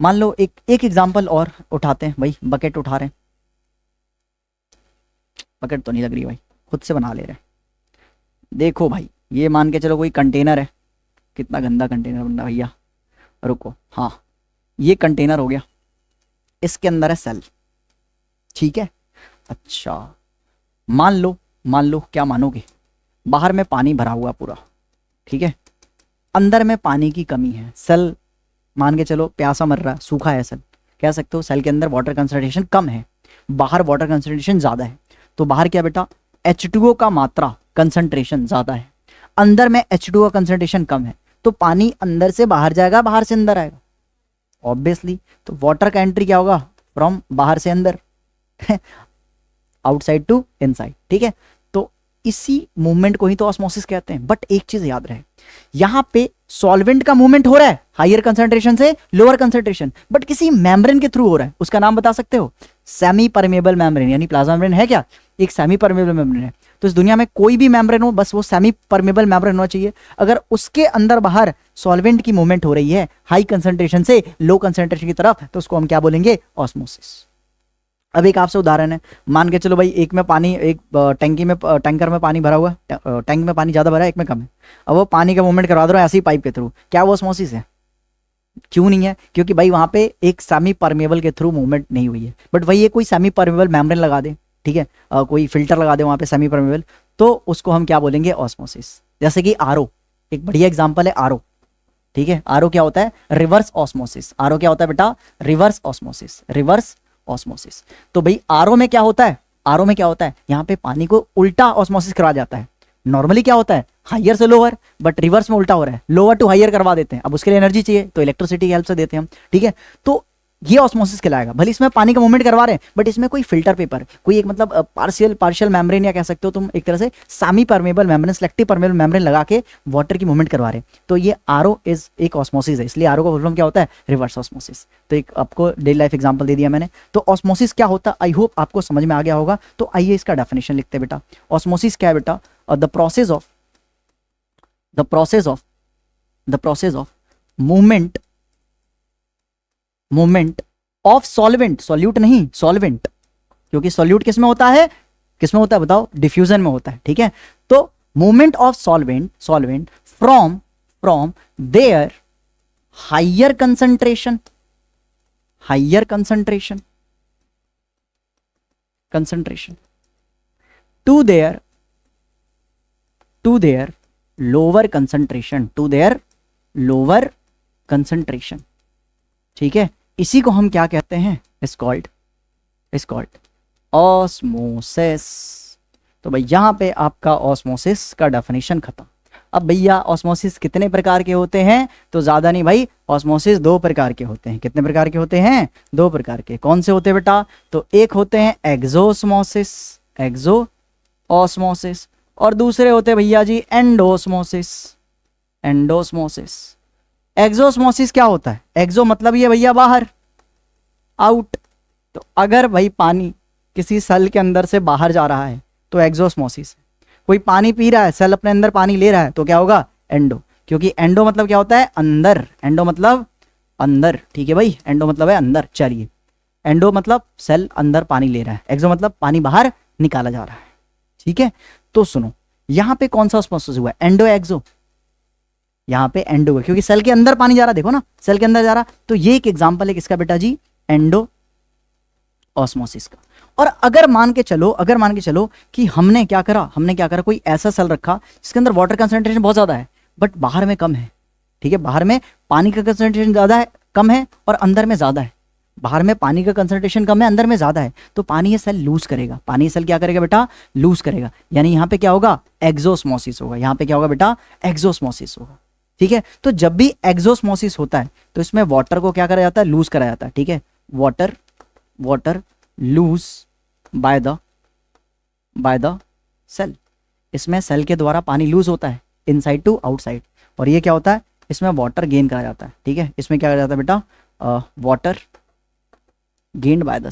मान लो एक एग्जांपल और उठाते हैं भाई। बकेट उठा रहे हैं, बकेट तो नहीं लग रही भाई, खुद से बना ले रहे हैं। देखो भाई, ये मान के चलो कोई कंटेनर है। कितना गंदा कंटेनर बन रहा भैया, रुको। हाँ, ये कंटेनर हो गया, इसके अंदर है सेल। ठीक है, अच्छा मान लो क्या मानोगे? बाहर में पानी भरा हुआ पूरा, ठीक है, अंदर में पानी की कमी है। सेल मान के चलो प्यासा मर रहा है, सूखा है सेल, कह सकते हो सेल के अंदर वाटर कंसंट्रेशन कम है, बाहर वाटर कंसंट्रेशन ज़्यादा है। तो बाहर क्या बेटा? H2O का मात्रा कंसंट्रेशन ज़्यादा है, अंदर में H2O का कंसंट्रेशन कम है। तो पानी अंदर से बाहर जाएगा, बाहर से अंदर आएगा, ऑब्वियसली। तो वाटर का एंट्री क्या होगा? फ्रॉम बाहर से अंदर, आउटसाइड टू इनसाइड। ठीक है, तो इसी मूवमेंट को ही तो ऑस्मोसिस कहते हैं। बट एक चीज याद रहे, यहां पे सॉल्वेंट का मूवमेंट हो रहा है हायर कंसंट्रेशन से लोअर कंसंट्रेशन, बट किसी मेम्ब्रेन के थ्रू हो रहा है। उसका नाम बता सकते हो? सेमी परमेबल मेम्ब्रेन, यानी प्लाज्मा मेम्ब्रेन है क्या? एक सेमी परमेबल मेम्ब्रेन है। तो इस दुनिया में कोई भी मेम्ब्रेन हो, बस वो सेमी परमेबल मेम्ब्रेन होना चाहिए। अगर उसके अंदर बाहर सॉल्वेंट की मूवमेंट हो रही है हाई कंसंट्रेशन से लो कंसंट्रेशन की तरफ, तो उसको हम क्या बोलेंगे? ऑस्मोसिस। अब एक आपसे उदाहरण है, मान के चलो भाई एक में पानी, एक टंकी में, टैंकर में पानी भरा हुआ, टैंक में पानी ज्यादा भरा है, एक में कम है। अब वो पानी का मूवमेंट करवा दो ऐसे ही पाइप के थ्रू, क्या वो ऑस्मोसिस है? क्यों नहीं है? क्योंकि भाई वहां पे एक सेमी परमेबल के थ्रू मूवमेंट नहीं हुई है। बट वही ये कोई सेमी परमेबल मेम्ब्रेन लगा दे, ठीक है, कोई फिल्टर लगा दे वहां पे सेमी परमेबल, तो उसको हम क्या बोलेंगे? ऑस्मोसिस। जैसे कि आरओ, एक बढ़िया एग्जाम्पल है आरओ। ठीक है, आरओ क्या होता है? Reverse osmosis. आरओ क्या होता है बेटा? Reverse osmosis, reverse osmosis. तो भाई आरओ में क्या होता है? आरओ में क्या होता है? यहाँ पे पानी को उल्टा ऑस्मोसिस करवा जाता है। नॉर्मली क्या होता है? हायर से लोअर, बट रिवर्स में उल्टा हो रहा है, लोअर टू हायर करवा देते हैं। अब उसके लिए एनर्जी चाहिए, तो इलेक्ट्रिसिटी की हेल्प से देते हैं हम। ठीक है, तो ये ऑस्मोसिस कहलाएगा। भले इसमें पानी का मूवमेंट करवा रहे हैं बट इसमें कोई फिल्टर पेपर, कोई एक मतलब पार्शियल मेम्ब्रेन या कह सकते हो तुम एक तरह से semi permeable membrane, selective permeable membrane लगा के वाटर की मूवमेंट करवा रहे हैं। तो ये आरओ इज एक ऑस्मोसिस है, इसलिए आरओ का फुल फॉर्म क्या होता है, रिवर्स ऑस्मोसिस। तो एक आपको डेली लाइफ एग्जांपल दे दिया मैंने। तो ऑस्मोसिस क्या होता है, आई होप आपको समझ में आ गया होगा। तो आइए इसका डेफिनेशन लिखते हैं बेटा। ऑस्मोसिस क्या है बेटा, the process of movement of solvent, solute नहीं सॉल्वेंट, क्योंकि सॉल्यूट किस में होता है, बताओ, डिफ्यूजन में होता है, ठीक है। तो movement of solvent from their higher concentration to their lower concentration, ठीक है। इसी को हम क्या कहते हैं, इज कॉल्ड ऑस्मोसिस। तो भाई यहाँ पे आपका ऑस्मोसिस का डेफिनेशन खत्म। अब भैया ऑस्मोसिस कितने प्रकार के होते हैं, तो ज्यादा नहीं भाई, ऑस्मोसिस 2 प्रकार के होते हैं। कितने प्रकार के होते हैं, 2 प्रकार के। कौन से होते हैं बेटा, तो एक होते हैं एक्सोऑस्मोसिस और दूसरे होते हैं भैया जी एंडोऑस्मोसिस। एक्सोऑस्मोसिस क्या होता है, एक्सो मतलब ये भैया बाहर, आउट। तो अगर भाई पानी किसी सेल के अंदर से बाहर जा रहा है तो एक्सोऑस्मोसिस। कोई पानी पी रहा है, सेल अपने अंदर पानी ले रहा है, तो क्या होगा, एंडो। क्योंकि एंडो मतलब क्या होता है, अंदर, एंडो मतलब अंदर, ठीक है भाई, एंडो मतलब है अंदर। चलिए, एंडो मतलब सेल अंदर पानी ले रहा है, एक्सो मतलब पानी बाहर निकाला जा रहा है, ठीक है। तो सुनो, यहाँ पे कौन सा ऑस्मोसिस हुआ, एंडो एक्सो, यहाँ पे एंडो है क्योंकि सेल के अंदर पानी जा रहा, देखो ना सेल के अंदर जा रहा। तो ये एक एग्जांपल है किसका बेटा जी, एंडो ऑस्मोसिस का। और अगर मान के चलो कि हमने क्या करा, कोई ऐसा सेल रखा जिसके अंदर वाटर कंसंट्रेशन बहुत ज्यादा है बट बाहर में कम है, ठीक है। बाहर में पानी का कंसंट्रेशन ज्यादा है, कम है, और अंदर में ज्यादा है। बाहर में पानी का कंसंट्रेशन कम है, अंदर में ज्यादा है, तो पानी ये सेल लूज करेगा। पानी ये सेल क्या करेगा बेटा, लूज करेगा। यानी यहाँ पे क्या होगा, एक्सोऑस्मोसिस होगा। यहाँ पे क्या होगा बेटा, एक्सोऑस्मोसिस होगा, ठीक है। तो जब भी एक्सोऑस्मोसिस होता है तो इसमें वाटर को क्या करा जाता है, लूज करा जाता है, ठीक है। Water lose by the cell. इसमें सेल के द्वारा पानी लूज होता है इनसाइड टू आउटसाइड, और ये क्या होता है, इसमें वाटर गेन करा जाता है, ठीक है। इसमें क्या करा जाता है बेटा, water gained by the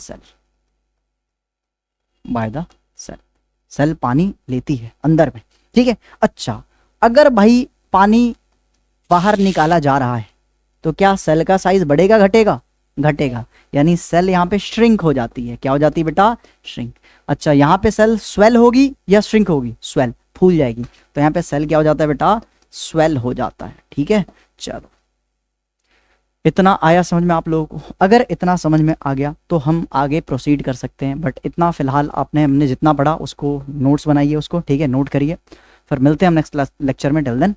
cell पानी लेती है अंदर में, ठीक है। अच्छा, अगर भाई पानी बाहर निकाला जा रहा है तो क्या सेल का साइज बढ़ेगा घटेगा, यानी सेल यहाँ पे श्रिंक हो जाती है। क्या हो जाती है बेटा, श्रिंक। अच्छा, यहाँ पे सेल स्वेल होगी या श्रिंक होगी, स्वेल, फूल जाएगी। तो यहाँ पे सेल क्या हो जाता है बेटा, स्वेल हो जाता है, ठीक है। चलो, इतना आया समझ में आप लोगों को? अगर इतना समझ में आ गया तो हम आगे प्रोसीड कर सकते हैं, बट इतना फिलहाल हमने जितना पढ़ा उसको नोट्स बनाइए उसको, ठीक है, नोट करिए। फिर मिलते हैं हम नेक्स्ट लेक्चर में। Till then